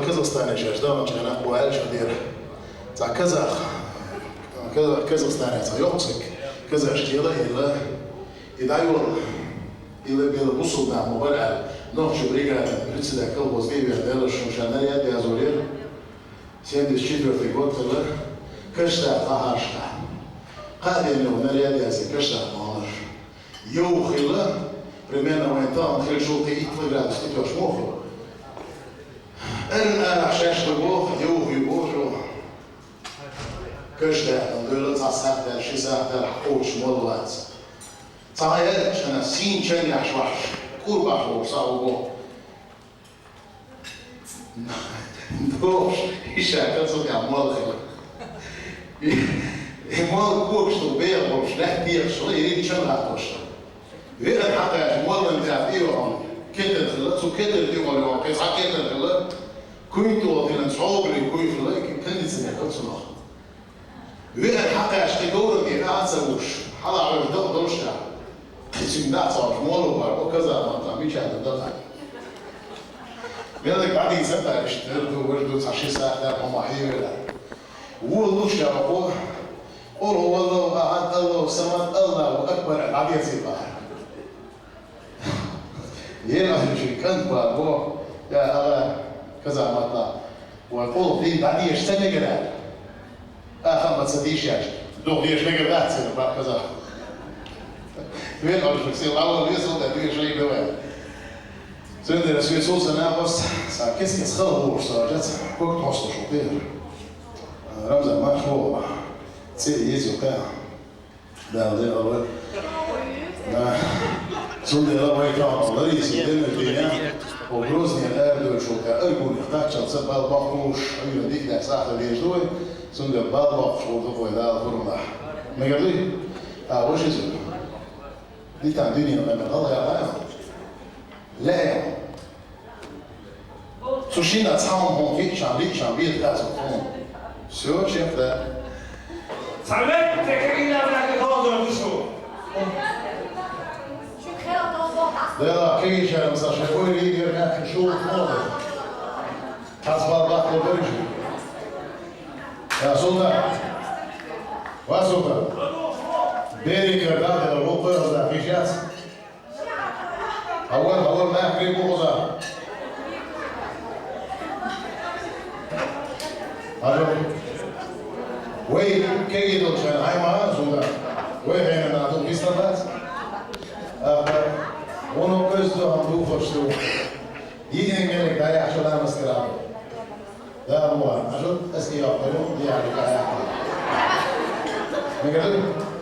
Kazakstan'a yaşadım, çünkü bu el şadir. Ta Kazakhstan'a ta yoksak, Kazakstan'da idayol, ile busuldan mubarak, nohçu brigada, Ritsida kolhoz diye şunşanlar ya yazılıyor. 74 годтылы кышта қағашта. Қадемі онаряд ясы кышта малыш. Еухилы, примерно вайнтан, хилшулты итвы градус, ты тёш моху. أنا شاشة بوخ يوهي بوشو كشتا ندول تصحت شي ساعة الحوش مولوات صاير أنا سين شن يحشوش كل بحر صاوبو دوش يشاكل صوت يعمل مال كوكش طبيعي ومش نحتير شو يريد شن هاتوش غير حتى مال من تعبيرهم كتر خلاص وكتر ديوان يوم كيس كتر خلاص كنت وقتنا صعوبة كوي في الله كان سنة كل سنة. وين الحق يشتغلون في عسوش حلا على الدق دوشة. تسمع صار مولو بار وكذا ما تعملش هذا الدق. بينك بعد يسمع يشتغلوا وردوا تعشي ساعة ده هم حيولا. والله شافوه قول هو الله أحد الله سمت الله وأكبر العبيد زيبار. يلا شيء كان بابو يا الله كذا مطلع ويقول في بعديه اشتنى قرار آخر ما تصديش ياش دوغ ليش نقر ذات سنة بعد كذا وين أول شخصية الأول يصل ده شيء دوام سند الرسول صوص أنا بس سا كيس خلص صار جت وقت وصل شوطير رمز ما شو تسي يزو كا ده أول ده سند الله يكرم الله يسلم الدنيا وبروزني الأردن شو كأرجون يحتاج شخص بالباقوش أيوة ديك ده ساعة بيجدوه سند بالباق شو تقوي ده فرمه ما يقدري وش يسوي دي تاع الدنيا ما الله يا لا يا سوشينا تصاوم في شامبيت كاسو شو شاف ده سامعك تكلمنا بلاك خاطر بشو لا كيش أنا مثلا شافوي لي يرجع في شو فاضي حسب الله برجي يا سلطان وسلطان بيري كرداد الروبي ولا في شاس أول ما يحكي بوزا ألو وين كي يدل شان هاي ما سلطان وين هنا نعطوك بيستنبات Ono közdo ham dúfostó. Igen, ennek dáják során azt kell. De a moár, másod, ezt ki akarjuk, diákok állják. Megadjuk?